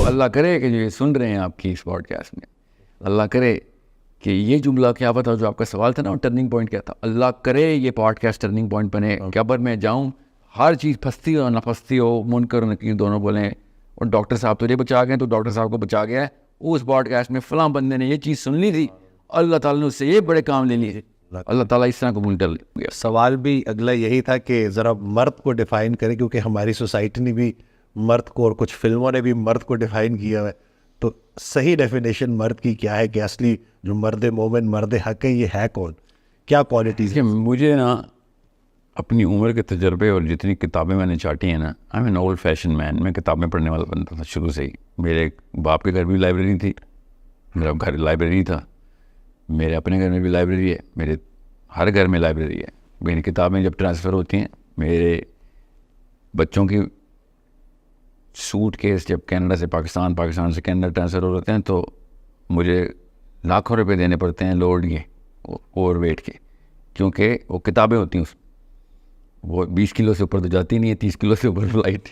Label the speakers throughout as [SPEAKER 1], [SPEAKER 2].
[SPEAKER 1] اللہ کرے کہ جو یہ سن رہے ہیں آپ کی اس پوڈ کاسٹ میں, اللہ کرے کہ یہ جملہ کیا پتہ جو آپ کا سوال تھا نا ٹرننگ پوائنٹ کیا تھا, اللہ کرے یہ پوڈ کاسٹ ٹرننگ پوائنٹ بنے, قبر میں جاؤں ہر چیز پھنستی ہو نہ پھنستی ہو, منکر اور نکیر دونوں بولیں اور ڈاکٹر صاحب تجھے بچا گئے تو ڈاکٹر صاحب کو بچا گیا ہے, اس پوڈ کاسٹ میں فلاں بندے نے یہ چیز سن لی تھی, اللہ تعالیٰ نے اس سے یہ بڑے کام لے لیے تھے, اللہ تعالیٰ اس طرح قبول کر لیا.
[SPEAKER 2] سوال بھی اگلا یہی تھا کہ ذرا مرد کو ڈیفائن کریں, کیونکہ ہماری سوسائٹی نے بھی مرد کو اور کچھ فلموں نے بھی مرد کو ڈیفائن کیا ہے, تو صحیح ڈیفینیشن مرد کی کیا ہے کہ اصلی جو مرد مومن مرد حق ہے یہ ہے کون, کیا کوالٹیز ہیں؟
[SPEAKER 1] مجھے نا اپنی عمر کے تجربے اور جتنی کتابیں میں نے چاٹی ہیں نا, I am an old fashion man, میں کتابیں پڑھنے والا بنتا تھا شروع سے ہی. میرے باپ کے گھر بھی لائبریری تھی, میرا گھر لائبریری تھا, میرے اپنے گھر میں بھی لائبریری ہے, میرے ہر گھر میں لائبریری ہے. میری کتابیں جب ٹرانسفر ہوتی ہیں, میرے بچوں کی سوٹ کیس جب کینیڈا سے پاکستان, پاکستان سے کینیڈا ٹرانسفر ہو رہتے ہیں تو مجھے لاکھوں روپے دینے پڑتے ہیں لوڈ کے اوور ویٹ کے, کیونکہ وہ کتابیں ہوتی ہیں اس وہ 20 کلو سے اوپر تو جاتی نہیں ہے, 30 کلو سے اوپر فلائٹ.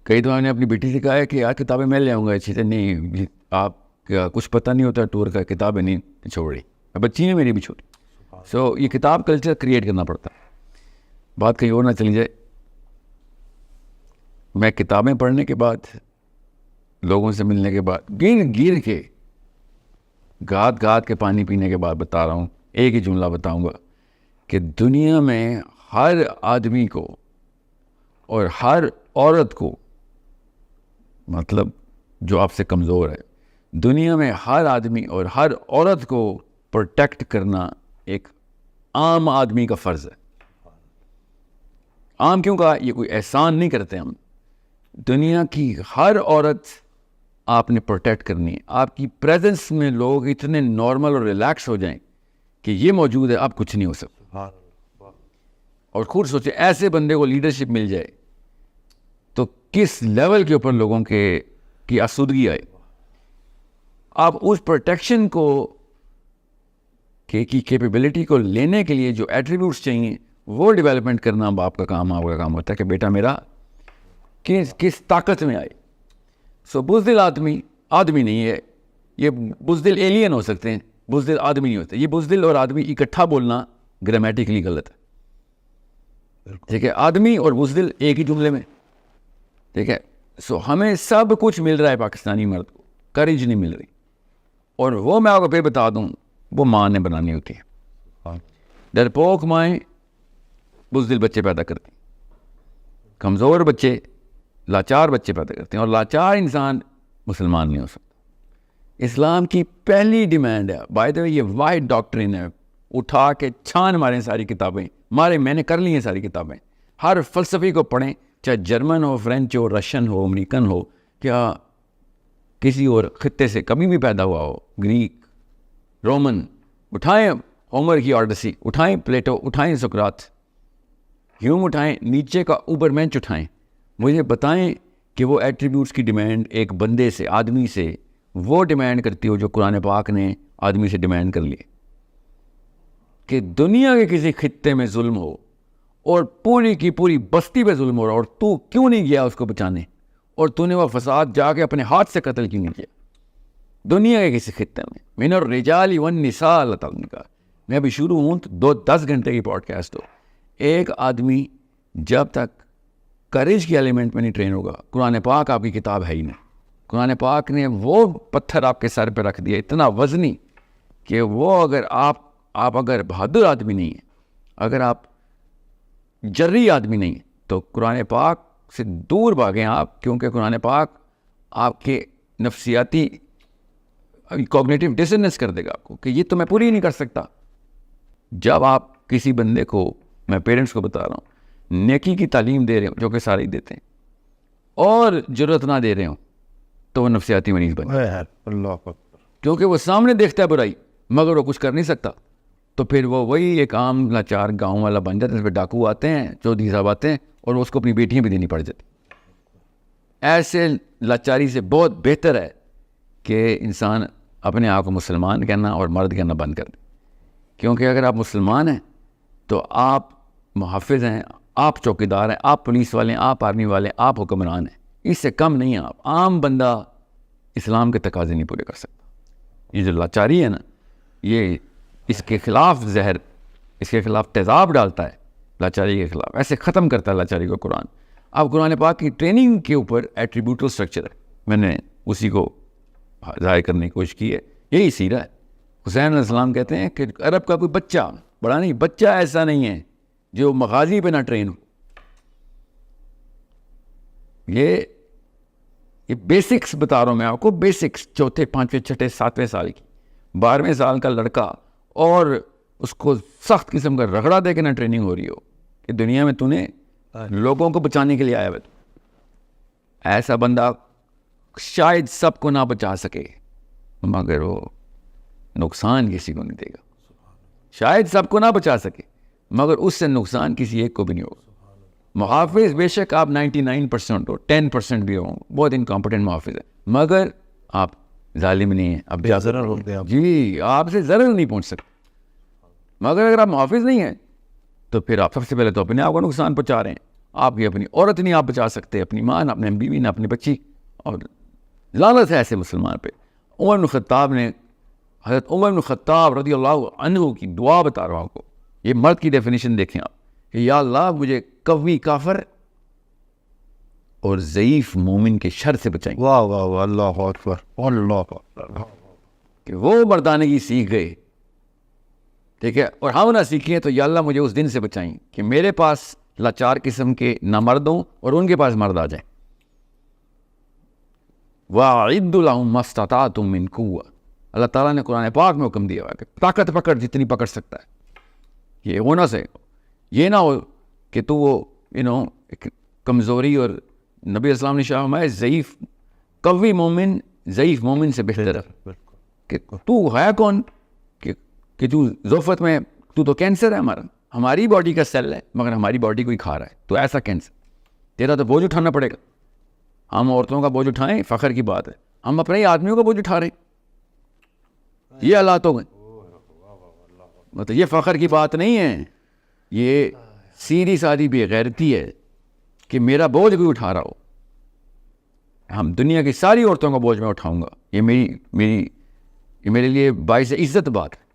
[SPEAKER 1] کئی دفعہ میں نے اپنی بیٹی سے کہا ہے کہ یار کتابیں میں لے آؤں گا اچھی سے, نہیں آپ کا کچھ پتہ نہیں ہوتا ٹور کا, کتابیں نہیں چھوڑی, بچی ہیں میری بھی چھوٹی. سو یہ کتاب کلچر کریٹ کرنا پڑتا ہے. بات کہیں اور نہ چلی جائے, میں کتابیں پڑھنے کے بعد, لوگوں سے ملنے کے بعد, گر کے گاد گاد کے پانی پینے کے بعد بتا رہا ہوں, ایک ہی جملہ بتاؤں گا کہ دنیا میں ہر آدمی کو اور ہر عورت کو, مطلب جو آپ سے کمزور ہے, دنیا میں ہر آدمی اور ہر عورت کو پروٹیکٹ کرنا ایک عام آدمی کا فرض ہے. عام کیوں کہا, یہ کوئی احسان نہیں کرتے ہم, دنیا کی ہر عورت آپ نے پروٹیکٹ کرنی ہے. آپ کی پریزنس میں لوگ اتنے نارمل اور ریلیکس ہو جائیں کہ یہ موجود ہے, آپ کچھ نہیں ہو سکتا. اور خود سوچیں ایسے بندے کو لیڈرشپ مل جائے تو کس لیول کے اوپر لوگوں کی آسودگی آئے. آپ اس پروٹیکشن کو کی کیپیبلٹی کو لینے کے لیے جو ایٹریبیوٹس چاہیے وہ ڈیولپمنٹ کرنا باپ کا کام, آپ کا کام ہوتا ہے کہ بیٹا میرا کس طاقت میں آئے. سو بزدل آدمی نہیں ہے, یہ بزدل ایلین ہو سکتے ہیں, بزدل آدمی نہیں ہوتے. یہ بزدل اور آدمی اکٹھا بولنا گرامیٹیکلی غلط ہے, ٹھیک ہے, آدمی اور بزدل ایک ہی جملے میں, ٹھیک ہے. سو ہمیں سب کچھ مل رہا ہے پاکستانی مرد کو, کریج نہیں مل رہی, اور وہ میں آپ کو پھر بتا دوں وہ ماں نے بنانی ہوتی ہے. ڈرپوک مائیں بزدل بچے پیدا کرتی ہیں, کمزور بچے لاچار بچے پیدا کرتے ہیں, اور لاچار انسان مسلمان نہیں ہو سکتا. اسلام کی پہلی ڈیمانڈ ہے, بائی دا وے یہ وائٹ ڈاکٹرن ہے, اٹھا کے چھان ماریں ساری کتابیں, میں نے کر لی ہیں ساری کتابیں, ہر فلسفی کو پڑھیں, چاہے جرمن ہو, فرینچ ہو, رشین ہو, امریکن ہو, کیا کسی اور خطے سے کبھی بھی پیدا ہوا ہو, گریک, رومن, اٹھائیں ہومر کی آڈیسی, اٹھائیں پلیٹو, اٹھائیں سقراط, ہیوم اٹھائیں, نیچے کا اوبر مینچ اٹھائیں, مجھے بتائیں کہ وہ ایٹریبیوٹس کی ڈیمانڈ ایک بندے سے, آدمی سے وہ ڈیمانڈ کرتی ہو جو قرآن پاک نے آدمی سے ڈیمانڈ کر لیے. کہ دنیا کے کسی خطے میں ظلم ہو اور پوری کی پوری بستی پہ ظلم ہو رہا, اور تو کیوں نہیں گیا اس کو بچانے, اور تو نے وہ فساد جا کے اپنے ہاتھ سے قتل کیوں نہیں کیا دنیا کے کسی خطے میں. من الرجال والنساء, اللہ تعالیٰ نے کہا. میں ابھی شروع ہوں تو 10 گھنٹے کی پوڈ کاسٹ ہو, ایک آدمی جب تک کریج کی ایلیمنٹ میں نہیں ٹرین ہوگا, قرآن پاک آپ کی کتاب ہے ہی نہیں. قرآن پاک نے وہ پتھر آپ کے سر پہ رکھ دیا اتنا وزنی کہ وہ اگر آپ اگر بہادر آدمی نہیں ہیں, اگر آپ جری آدمی نہیں ہیں, تو قرآن پاک سے دور بھاگیں آپ, کیونکہ قرآن پاک آپ کے نفسیاتی کوگنیٹو ڈسنس کر دے گا آپ کو کہ یہ تو میں پوری نہیں کر سکتا. جب آپ کسی بندے کو, میں پیرنٹس کو بتا رہا ہوں, نیکی کی تعلیم دے رہے ہوں جو کہ سارے ہی دیتے ہیں, اور جرت نہ دے رہے ہوں, تو وہ نفسیاتی مریض بن جائے. کیونکہ وہ سامنے دیکھتا ہے برائی مگر وہ کچھ کر نہیں سکتا, تو پھر وہ وہی ایک عام لاچار گاؤں والا بن جاتا ہے. اس پہ ڈاکو آتے ہیں, چودھری صاحب آتے ہیں, اور اس کو اپنی بیٹیاں بھی دینی پڑ جاتی. ایسے لاچاری سے بہت بہتر ہے کہ انسان اپنے آپ کو مسلمان کہنا اور مرد کہنا بند کر دے. کیونکہ اگر آپ مسلمان ہیں تو آپ محافظ ہیں, آپ چوکیدار ہیں, آپ پولیس والے ہیں, آپ آرمی والے ہیں, آپ حکمران ہیں, اس سے کم نہیں ہیں آپ. عام بندہ اسلام کے تقاضے نہیں پورے کر سکتا. یہ جو لاچاری ہے نا, یہ اس کے خلاف زہر, اس کے خلاف تیزاب ڈالتا ہے لاچاری کے خلاف, ایسے ختم کرتا ہے لاچاری کو قرآن. اب قرآن پاک کی ٹریننگ کے اوپر ایٹریبیوٹل اسٹرکچر ہے, میں نے اسی کو ظاہر کرنے کی کوشش کی ہے. یہی سیرہ ہے. حسین علیہ السلام کہتے ہیں کہ عرب کا کوئی بچہ, بڑا نہیں, بچہ ایسا نہیں ہے جو مغازی پہ نہ ٹرین ہو. یہ بیسکس بتا رہا ہوں میں آپ کو, بیسکس, چوتھے پانچویں چھٹے ساتویں سال کی 12ویں سال کا لڑکا, اور اس کو سخت قسم کا رگڑا دے کے نہ ٹریننگ ہو رہی ہو کہ دنیا میں تو نے لوگوں کو بچانے کے لیے آیا ہے. ایسا بندہ شاید سب کو نہ بچا سکے مگر وہ نقصان کسی کو نہیں دے گا. شاید سب کو نہ بچا سکے مگر اس سے نقصان کسی ایک کو بھی نہیں ہوگا. محافظ بے شک آپ 99% ہو, 10% بھی ہوں, بہت انکمپٹنٹ محافظ ہے, مگر آپ ظالم نہیں ہیں. اب
[SPEAKER 2] ضرر ہوتے ہیں
[SPEAKER 1] جی, آپ سے ضرر نہیں پہنچ سکتے. مگر اگر آپ محافظ نہیں ہیں تو پھر آپ سب سے پہلے تو اپنے آپ کو نقصان پہنچا رہے ہیں. آپ کی اپنی عورت نہیں آپ بچا سکتے, اپنی ماں نہ, اپنے بیوی نہ, اپنی بچی. اور لعنت ہے ایسے مسلمان پہ. عمر بن خطاب نے, حضرت عمر بن خطاب رضی اللہ عنہ کی دعا بتا رہا ہوں آپ کو. یہ مرد کی ڈیفینیشن دیکھیں آپ کہ یا اللہ مجھے قوی کافر اور ضعیف مومن کے شر سے بچائیں.
[SPEAKER 2] واہ واہ واہ, اللہ اکبر, اللہ اکبر.
[SPEAKER 1] کہ وہ مردانگی سیکھ گئے, ٹھیک ہے, اور ہم نہ سیکھیں تو یا اللہ مجھے اس دن سے بچائیں کہ میرے پاس لاچار قسم کے نہ مرد ہوں اور ان کے پاس مرد آ جائیں. وَأَعِدُّ لَهُم مَّا اسْتَطَعْتُم مِّن قُوَّةٍ. اللہ تعالیٰ نے قرآن پاک میں حکم دیا ہوا ہے کہ طاقت پکڑ جتنی پکڑ سکتا ہے. یہ ہونا سے یہ نہ ہو کہ تو وہ کمزوری, اور نبی اسلام نے شاہ فرمایا ضعیف قوی مومن ضعیف مومن سے بہتر ہے. کہ تو ہے کون کہ تو ذوفت میں, تو کینسر ہے ہمارا, ہماری باڈی کا سیل ہے مگر ہماری باڈی کو ہی کھا رہا ہے. تو ایسا کینسر, تیرا تو بوجھ اٹھانا پڑے گا. ہم عورتوں کا بوجھ اٹھائیں فخر کی بات ہے, ہم اپنے ہی آدمیوں کا بوجھ اٹھا رہے ہیں. یہ حالات ہو گئے. مطلب یہ فخر کی بات نہیں ہے, یہ سیدھی سادھی بے غیرتی ہے کہ میرا بوجھ کوئی اٹھا رہا ہو. ہم دنیا کی ساری عورتوں کا بوجھ میں اٹھاؤں گا, یہ میرے لیے باعث عزت بات ہے.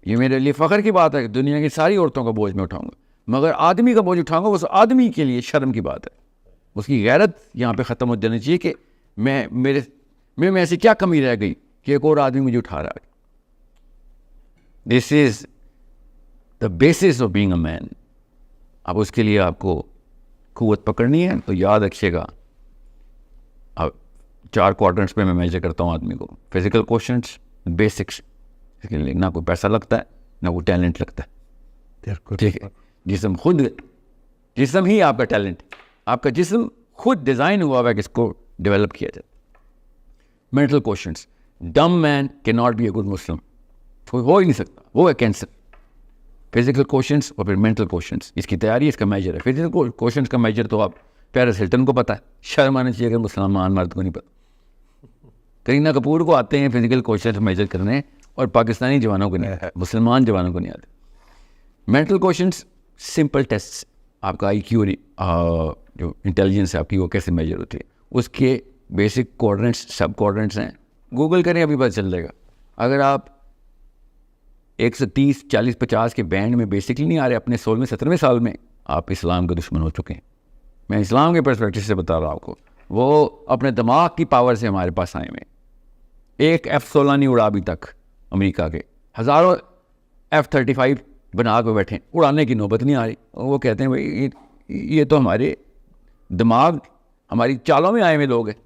[SPEAKER 1] یہ میرے لیے فخر کی بات ہے کہ دنیا کی ساری عورتوں کا بوجھ میں اٹھاؤں گا, مگر آدمی کا بوجھ اٹھاؤں گا اس آدمی کے لیے شرم کی بات ہے. اس کی غیرت یہاں پہ ختم ہو جانی چاہیے کہ میں ایسی کیا کمی رہ گئی کہ ایک اور آدمی مجھے اٹھا رہا ہے. This is the basis of being a man. اب اس کے لیے آپ کو قوت پکڑنی ہے تو یاد رکھیے گا, اب 4 کوارٹرنٹس پہ میں میجر کرتا ہوں آدمی کو. فزیکل کوشنٹس, بیسکس, اس کے لیے نہ کوئی پیسہ لگتا ہے نہ کوئی ٹیلنٹ لگتا ہے. ٹھیک ہے, جسم ہی آپ کا ٹیلنٹ, آپ کا جسم خود ڈیزائن ہوا ہوا ہے کہ اس کو ڈیولپ کیا جائے. مینٹل کوشنٹس, ڈم مین کی not be a good Muslim, ہو ہی نہیں سکتا, وہ ہے کینسر. فزیکل کوشنٹس اور پھر مینٹل کوشنٹس, اس کی تیاری اس کا میجر ہے. فزیکل کوشنٹس کا میجر تو آپ پیرس ہلٹن کو پتہ ہے, شرم آنا چاہیے اگر مسلمان مرد کو نہیں پتہ. کرینہ کپور کو آتے ہیں فزیکل کوشنٹس میجر کرنے, اور پاکستانی جوانوں کو نہیں, مسلمان جوانوں کو نہیں آتے. مینٹل کوشنٹس سمپل ٹیسٹ, آپ کا آئی کیو جو انٹیلیجنس ہے آپ کی وہ کیسے میجر ہوتی ہے, اس کے بیسک کوارڈنٹس سب کوارڈنٹس ہیں, گوگل کریں ابھی پتہ چل جائے گا. اگر آپ 130 40 50 کے بینڈ میں بیسکلی نہیں آ رہے اپنے سول میں 17ویں سال میں, آپ اسلام کے دشمن ہو چکے ہیں. میں اسلام کے پرسپیکٹو سے بتا رہا ہوں آپ کو, وہ اپنے دماغ کی پاور سے ہمارے پاس آئے ہوئے. ایک F-16 نہیں اڑا ابھی تک امریکہ کے, ہزاروں F-35 بنا کے بیٹھے, اڑانے کی نوبت نہیں آ رہی. وہ کہتے ہیں بھائی یہ تو ہمارے دماغ ہماری چالوں میں آئے ہوئے لوگ ہیں,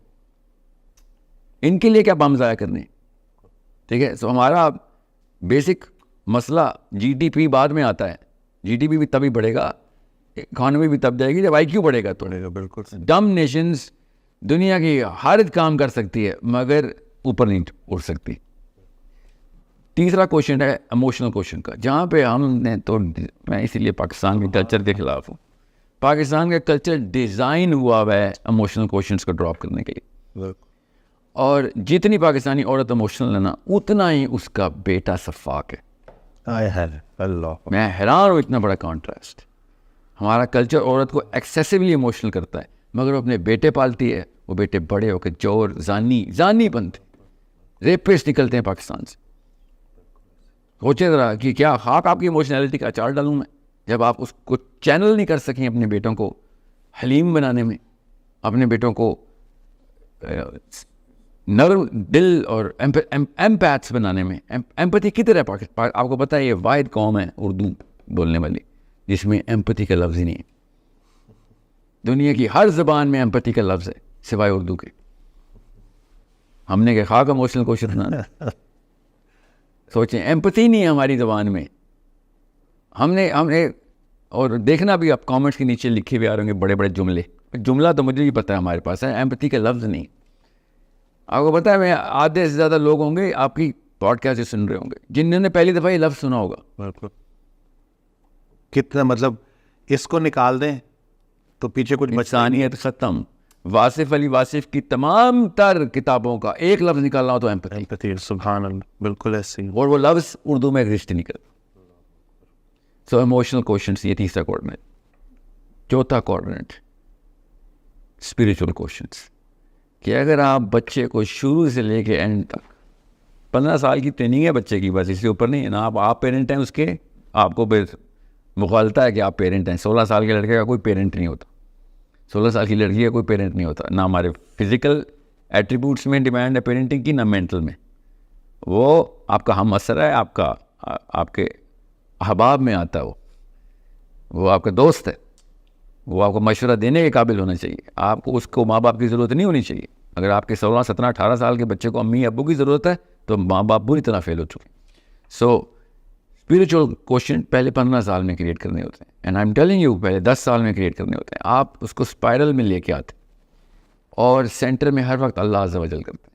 [SPEAKER 1] ان کے لیے کیا بم ضائع کرنے. ٹھیک ہے, سو ہمارا بیسک مسئلہ جی ڈی پی بعد میں آتا ہے. جی ڈی پی بھی تبھی بڑھے گا, اکانومی بھی تب جائے گی جب آئی کیو بڑھے گا. تو
[SPEAKER 2] بالکل
[SPEAKER 1] ڈم نیشنز دنیا کی ہر کام کر سکتی ہے مگر اوپر نہیں اٹھ سکتی. تیسرا کوشچن ہے ایموشنل کوشچن کا, جہاں پہ ہم نے تو, میں اسی لیے پاکستان کے کلچر کے خلاف ہوں. پاکستان کا کلچر ڈیزائن ہوا ہے ایموشنل کوشچنس کو ڈراپ کرنے کے لیے, اور جتنی پاکستانی عورت ایموشنل ہے نا اتنا ہی اس کا بیٹا سفاک ہے.
[SPEAKER 2] اللہ,
[SPEAKER 1] میں حیران ہوں, اتنا بڑا کانٹراسٹ. ہمارا کلچر عورت کو ایکسیسولی ایموشنل کرتا ہے مگر وہ اپنے بیٹے پالتی ہے, وہ بیٹے بڑے ہو کے چور زانی بنتے، ریپسٹ نکلتے ہیں پاکستان سے. سوچے ذرا کہ کیا خاک آپ کی ایموشنلٹی کا اچار ڈالوں میں، جب آپ اس کو چینل نہیں کر سکیں اپنے بیٹوں کو حلیم بنانے میں، اپنے بیٹوں کو نرم دل اور ایمپیتھس بنانے میں. ایمپتھی کدھر ہے پاکستان؟ آپ کو پتہ ہے یہ واحد قوم ہے اردو بولنے والی جس میں ایمپتھی کا لفظ ہی نہیں ہے. دنیا کی ہر زبان میں ایمپتھی کا لفظ ہے سوائے اردو کے. ہم نے کہ خاک ایموشنل کوشش بنانا، سوچیں ایمپتھی نہیں ہے ہماری زبان میں. ہم نے اور دیکھنا بھی آپ کامنٹس کے نیچے لکھے ہوئے آ رہے ہوں گے بڑے بڑے جملہ تو مجھے بھی پتہ ہے ہمارے پاس ہے، ایمپتھی کا لفظ نہیں. آپ کو پتہ ہے میں آدھے سے زیادہ لوگ ہوں گے آپ کی پوڈ کاسٹ سن رہے ہوں گے جنہوں نے پہلی دفعہ یہ لفظ سنا ہوگا.
[SPEAKER 2] بالکل. کتنا مطلب اس کو نکال دیں تو پیچھے کچھ
[SPEAKER 1] انسانیت ختم. واصف علی واصف کی تمام تر کتابوں کا ایک لفظ نکالنا ہو تو ایمپتھی.
[SPEAKER 2] سبحان اللہ، بالکل ایسے ہی.
[SPEAKER 1] اور وہ لفظ اردو میں ایگزسٹ نہیں کرتا. سو ایموشنل کوشچنس یہ تیسرا کوآرڈینیٹ. چوتھا کوآرڈینیٹ اسپریچول کوشچنس، کہ اگر آپ بچے کو شروع سے لے کے اینڈ تک 15 سال کی ٹریننگ ہے بچے کی، بس اس سے اوپر نہیں ہے نا. آپ پیرنٹ ہیں اس کے، آپ کو مغالطہ ہے کہ آپ پیرنٹ ہیں. 16 سال کے لڑکے کا کوئی پیرنٹ نہیں ہوتا، 16 سال کی لڑکی کا کوئی پیرنٹ نہیں ہوتا. نہ ہمارے فزیکل ایٹریبیوٹس میں ڈیمانڈ ہے پیرنٹنگ کی، نہ مینٹل میں. وہ آپ کا ہم اثر ہے، آپ کے احباب میں آتا ہے. وہ آپ کا دوست ہے، وہ آپ کو مشورہ دینے کے قابل ہونا چاہیے. آپ کو اس کو ماں باپ کی ضرورت نہیں ہونی چاہیے. اگر آپ کے 16 17 18 سال کے بچے کو امی ابو کی ضرورت ہے تو ماں باپ بری طرح فیل ہو چکے. سو اسپریچول کوشچن پہلے 15 سال میں کریٹ کرنے ہوتے ہیں. And I am telling you پہلے 10 سال میں کریٹ کرنے ہوتے ہیں. آپ اس کو اسپائرل میں لے کے آتے اور سینٹر میں ہر وقت اللہ عز و جل کرتے ہیں.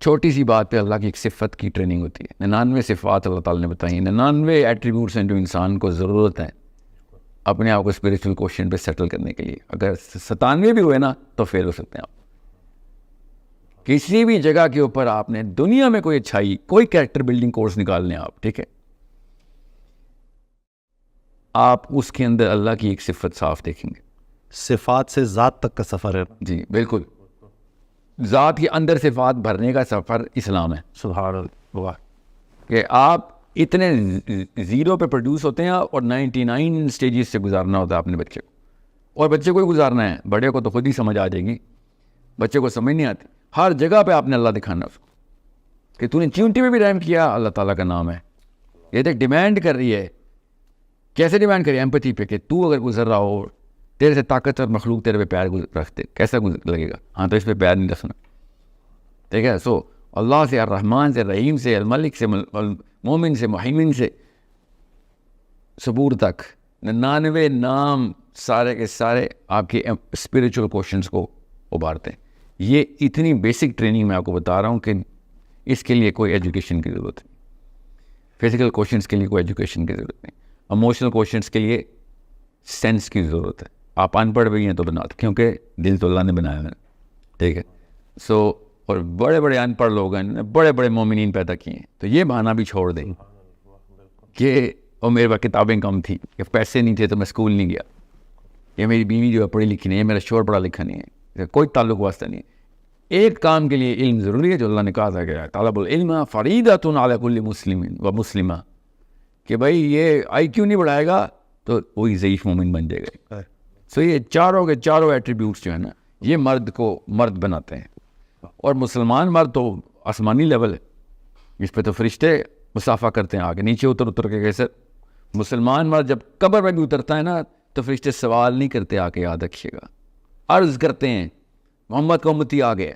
[SPEAKER 1] چھوٹی سی بات پہ اللہ کی ایک صفت کی ٹریننگ ہوتی ہے. 99 صفات اللہ تعالیٰ نے بتائی، 99 ایٹریبیوٹس ہیں جو انسان کو ضرورت ہے اپنے آپ کو اسپریچول کوشچن پہ سیٹل کرنے کے لیے. اگر 97 بھی ہوئے نا تو فیل ہو سکتے ہیں آپ. کسی بھی جگہ کے اوپر آپ نے دنیا میں کوئی اچھائی، کوئی کریکٹر بلڈنگ کورس نکال لیں آپ، ٹھیک ہے، آپ اس کے اندر اللہ کی ایک صفت صاف دیکھیں گے.
[SPEAKER 2] صفات سے ذات تک کا سفر ہے.
[SPEAKER 1] جی بالکل، ذات کے اندر صفات بھرنے کا سفر اسلام ہے.
[SPEAKER 2] سبحان اللہ.
[SPEAKER 1] کہ آپ اتنے زیرو پہ پروڈیوس ہوتے ہیں اور 99 سٹیجز سے گزارنا ہوتا ہے اپنے بچے کو. اور بچے کو ہی گزارنا ہے، بڑے کو تو خود ہی سمجھ آ جائے گی، بچے کو سمجھ نہیں آتی. ہر جگہ پہ آپ نے اللہ دکھانا اس کو کہ تو نے چونٹی میں بھی رحم کیا، اللہ تعالیٰ کا نام ہے. یہ تو ڈیمانڈ کر رہی ہے. کیسے ڈیمانڈ کری؟ ایمپتھی پہ، کہ تو اگر گزر رہا ہو، تیرے سے طاقتور مخلوق تیرے پہ پیار رکھتے، کیسا لگے گا؟ ہاں تو اس پہ پیار نہیں رکھنا، ٹھیک ہے. سو اللہ سے، الرحمن سے، رحیم سے، الملک سے، مومن سے، محیمن سے، صبور تک 99 نام سارے کے سارے آپ کے اسپریچول کوشچنس کو ابھارتے ہیں. یہ اتنی بیسک ٹریننگ میں آپ کو بتا رہا ہوں کہ اس کے لیے کوئی ایجوکیشن کی ضرورت نہیں. فزیکل کوشچنس کے لیے کوئی ایجوکیشن کی ضرورت نہیں. ایموشنل کوشچنس کے لیے سینس کی ضرورت ہے. آپ ان پڑھ بھی ہیں تو بناتے، کیونکہ دل تو اللہ نے بنایا ہے، ٹھیک ہے. سو اور بڑے بڑے ان پڑھ لوگ ہیں، بڑے بڑے مومنین پیدا کیے ہیں، تو یہ بہانہ بھی چھوڑ دیں کہ اور میرے پاس کتابیں کم تھیں، کہ پیسے نہیں تھے تو میں اسکول نہیں گیا، یہ میری بیوی جو ہے پڑھی لکھی نہیں ہے، میرا شوہر پڑھا لکھا نہیں ہے، کوئی تعلق واسطہ نہیں ہے. ایک کام کے لیے علم ضروری ہے جو اللہ نے کہا تھا کہ طالب العلم فریضۃ علی کل مسلم و مسلمہ، کہ بھائی یہ آئی کیو نہیں بڑھائے گا تو وہی ضعیف مومن بن جائے گا. سو یہ چاروں کے چاروں ایٹریبیوٹس جو ہیں نا، یہ مرد کو مرد بناتے ہیں. اور مسلمان مرد تو آسمانی لیول ہے، اس پہ تو فرشتے مسافہ کرتے ہیں آگے نیچے اتر کے. کیسے مسلمان مرد جب قبر میں بھی اترتا ہے نا تو فرشتے سوال نہیں کرتے، آ کے یاد رکھیے گا، عرض کرتے ہیں محمد کا امتی آ گیا،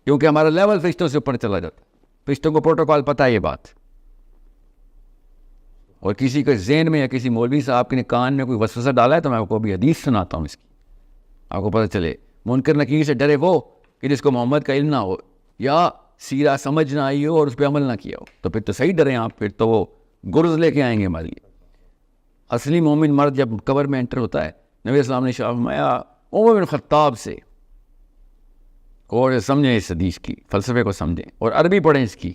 [SPEAKER 1] کیونکہ ہمارا لیول فرشتوں سے اوپر چلا جاتا ہے. فرشتوں کو پروٹوکال پتہ ہے یہ بات. اور کسی کے ذہن میں یا کسی مولوی صاحب کے کان میں کوئی وسوسہ ڈالا ہے تو میں آپ کو ابھی حدیث سناتا ہوں اس کی، آپ کو پتہ چلے. منکر نکیر سے ڈرے وہ کہ جس کو محمد کا علم نہ ہو یا سیرہ سمجھ نہ آئی ہو اور اس پہ عمل نہ کیا ہو، تو پھر تو صحیح ڈریں آپ، پھر تو وہ گرز لے کے آئیں گے ہمارے لیے. اصلی مومن مرد جب قبر میں انٹر ہوتا ہے، نبی اسلام نے فرمایا عمر بن خطاب سے، اور سمجھیں اس حدیث کی فلسفے کو سمجھیں اور عربی پڑھیں اس کی،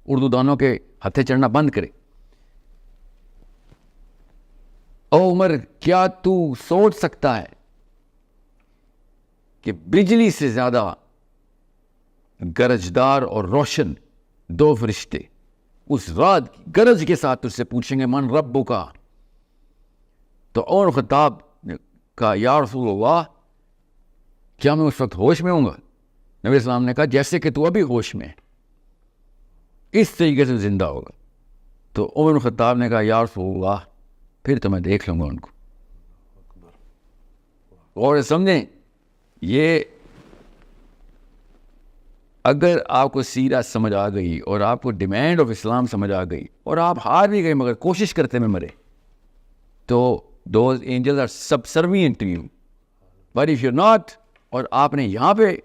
[SPEAKER 1] اردو دانوں کے ہتھے چڑھنا بند کریں. او عمر، کیا تو سوچ سکتا ہے کہ بجلی سے زیادہ گرجدار اور روشن 2 فرشتے اس رات کی گرج کے ساتھ تجھ سے پوچھیں گے من ربک کا. تو عمر بن خطاب نے کہا یا رسول اللہ کیا میں اس وقت ہوش میں ہوں گا؟ نبی السلام نے کہا جیسے کہ تو ابھی ہوش میں ہے اس طریقے سے زندہ ہوگا. تو عمر بن خطاب نے کہا یا رسول اللہ پھر تو میں دیکھ لوں گا ان کو. اور سمجھیں یہ اگر آپ کو سیرت سمجھ آ گئی اور آپ کو ڈیمانڈ آف اسلام سمجھ آ گئی اور آپ ہار بھی گئے مگر کوشش کرتے میں مرے تو those angels are subservient to you. But if you not اور آپ نے یہاں پہ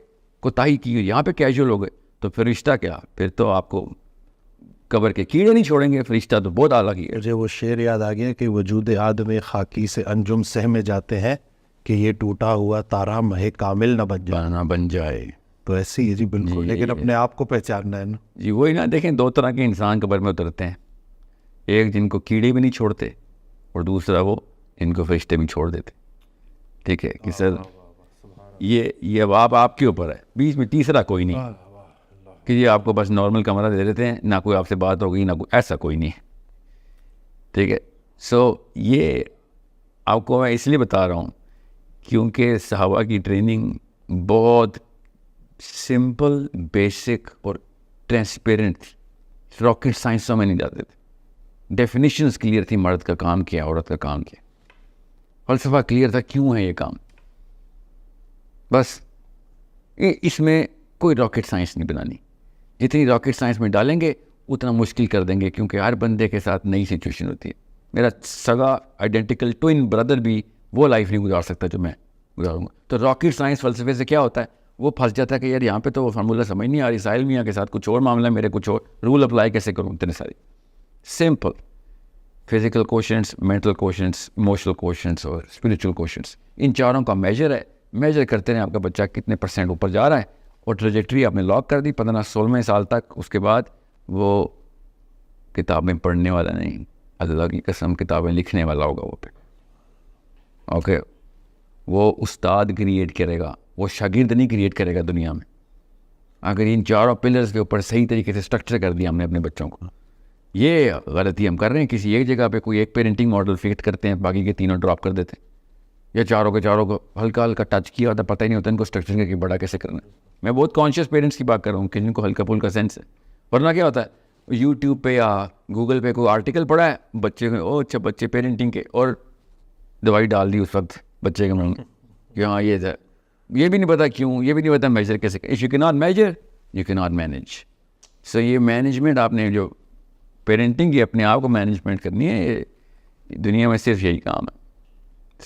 [SPEAKER 1] کوتاہی کی یہاں پہ کیجول ہو گئے تو پھر رشتہ کیا؟ پھر تو آپ کو قبر کے کیڑے نہیں چھوڑیں گے. فرشتہ تو بہت اعلیٰ کی ہے.
[SPEAKER 2] مجھے وہ شعر یاد آ گیا کہ وجود آدم خاکی سے انجم سہ میں جاتے ہیں کہ یہ ٹوٹا ہوا تارا مہ کامل نہ
[SPEAKER 1] بن جائے.
[SPEAKER 2] تو ایسی ہے جی بالکل. لیکن اپنے آپ کو پہچاننا ہے نا
[SPEAKER 1] جی. وہی نا دیکھیں 2 طرح کے انسان قبر میں اترتے ہیں. ایک جن کو کیڑے بھی نہیں چھوڑتے اور دوسرا وہ ان کو فرشتے بھی چھوڑ دیتے. ٹھیک ہے کہ سر یہ اب آپ کے اوپر ہے. بیچ میں تیسرا کوئی نہیں کہ یہ آپ کو بس نارمل کمرہ دے دیتے ہیں, نہ کوئی آپ سے بات ہوگی نہ کوئی, ایسا کوئی نہیں ہے. ٹھیک ہے. سو یہ آپ کو میں اس لیے بتا رہا ہوں کیونکہ صحابہ کی ٹریننگ بہت سمپل, بیسک اور ٹرانسپیرنٹ تھی. راکٹ سائنسوں میں نہیں جاتے تھے. ڈیفینیشنز کلیئر تھی, مرد کا کام کیا, عورت کا کام کیا. فلسفہ کلیئر تھا کیوں ہے یہ کام. بس اس میں کوئی راکٹ سائنس نہیں بنانی. جتنی راکٹ سائنس میں ڈالیں گے اتنا مشکل کر دیں گے کیونکہ ہر بندے کے ساتھ نئی سچویشن ہوتی ہے. میرا سگا آئیڈینٹیکل ٹوئن بردر بھی وہ لائف نہیں گزار سکتا جو میں گزاروں گا. تو راکٹ سائنس فلسفے سے کیا ہوتا ہے, وہ پھنس جاتا ہے کہ یار یہاں پہ تو وہ فارمولہ سمجھ نہیں آ رہی, ساحل میاں کے ساتھ کچھ اور معاملہ ہے, میرے کچھ اور رول اپلائی کیسے کروں. اتنے سارے simple physical questions, mental questions, emotional questions اور اسپریچول کوشچنس, ان چاروں کا میجر ہے. میجر کرتے ہیں آپ کا بچہ کتنے % اوپر جا رہا ہے اور ٹریجیکٹری آپ نے لاک کر دی 15-16 سال تک. اس کے بعد وہ کتابیں پڑھنے والا نہیں, اللہ کی قسم کتابیں لکھنے والا ہوگا وہ پہ. اوکے, وہ استاد کریٹ کرے گا, وہ شاگرد نہیں کریٹ کرے گا دنیا میں. اگر ان چاروں پلرز کے اوپر صحیح طریقے سے اسٹرکچر کر دیا ہم نے اپنے بچوں کو. یہ غلطی ہم کر رہے ہیں, کسی ایک جگہ پہ کوئی ایک پیرنٹنگ ماڈل فٹ کرتے ہیں, باقی کے تینوں ڈراپ کر دیتے ہیں, یا چاروں کو ہلکا ہلکا ٹچ کیا ہوتا ہے, پتہ ہی نہیں ہوتا ان کو اسٹرکچر کے بڑا کیسے کرنا ہے. میں بہت کانشیس پیرنٹس کی بات کر رہا ہوں کہ جن کو ہلکا پھلکا سینس ہے. ورنہ کیا ہوتا ہے یوٹیوب پہ یا گوگل پہ کوئی آرٹیکل پڑھا ہے بچے کو, او اچھا بچے پیرنٹنگ کے, اور دوائی ڈال دی اس وقت بچے کے من میں کہ ہاں یہ تھا, یہ بھی نہیں پتا کیوں, یہ بھی نہیں پتا میجر کیسے. اف یو کی ناٹ میجر یو کی ناٹ مینیج. سو یہ مینجمنٹ آپ نے جو پیرنٹنگ کی اپنے آپ کو مینجمنٹ کرنی ہے, یہ دنیا میں صرف یہی کام ہے,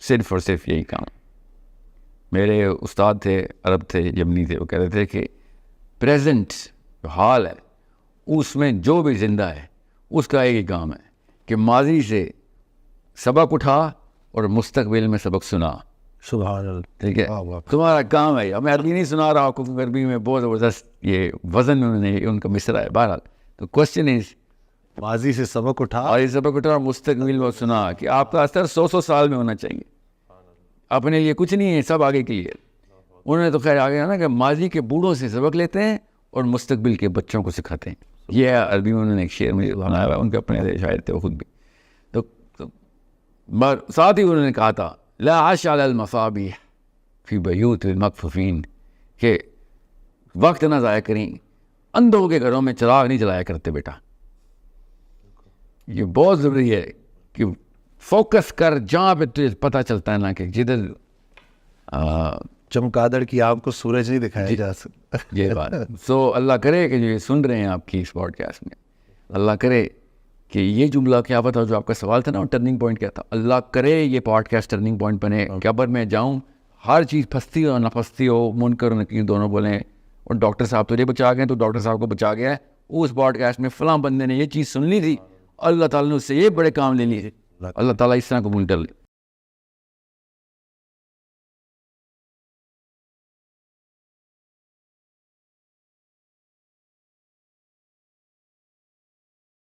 [SPEAKER 1] صرف اور صرف یہی کام. میرے استاد تھے, عرب تھے, یمنی تھے, وہ کہتے تھے کہ پریزنٹ حال ہے اس میں جو بھی زندہ ہے اس کا ایک ہی کام ہے کہ ماضی سے سبق اٹھا اور مستقبل میں سبق سنا.
[SPEAKER 2] سبحان اللہ.
[SPEAKER 1] ٹھیک ہے, تمہارا کام ہے. اب میں عربی نہیں سنا رہا ہوں کیونکہ عربی میں بہت زبردست یہ وزن میں نے ان کا مصرع ہے. بہرحال تو کوشچن از
[SPEAKER 2] ماضی سے سبق اٹھا
[SPEAKER 1] اور یہ سبق اٹھا اور مستقبل میں سنا کہ آپ کا اثر 100 سال میں ہونا چاہیے. اپنے لیے کچھ نہیں ہے, سب آگے کے لیے. انہوں نے تو خیر آگے نا کہ ماضی کے بوڑھوں سے سبق لیتے ہیں اور مستقبل کے بچوں کو سکھاتے ہیں. یہ عربی میں انہوں نے ایک شعر میں بنایا ہوا ہے, ان کے اپنے شاعر تھے وہ خود بھی. تو ساتھ ہی انہوں نے کہا تھا لا عش علی المصابیح فی بیوت المکفوفین, کہ وقت نہ ضائع کریں, اندھوں کے گھروں میں چراغ نہیں جلایا کرتے بیٹا. یہ بہت ضروری ہے کہ فوکس کر جہاں پہ تجھے پتہ چلتا ہے نا کہ جدھر
[SPEAKER 2] چمگادڑ کی آپ کو سورج نہیں دکھایا جا سکتا.
[SPEAKER 1] یہ بات. سو اللہ کرے کہ جو یہ سن رہے ہیں آپ کی اس پوڈ کاسٹ میں, اللہ کرے کہ یہ جملہ کیا پتہ جو آپ کا سوال تھا نا ٹرننگ پوائنٹ کیا تھا, اللہ کرے یہ پوڈ کاسٹ ٹرننگ پوائنٹ بنے. قبر میں جاؤں ہر چیز پھنستی ہو نہ پھنستی ہو, منکر اور نکیر دونوں بولیں, اور ڈاکٹر صاحب تجھے بچا گئے تو ڈاکٹر صاحب کو بچا گیا ہے, اس پوڈ کاسٹ میں فلاں بندے نے یہ چیز سن لی تھی, اللہ تعالیٰ نے اس سے یہ بڑے کام لے لیے. اللہ تعالیٰ اس طرح قبول کر لے.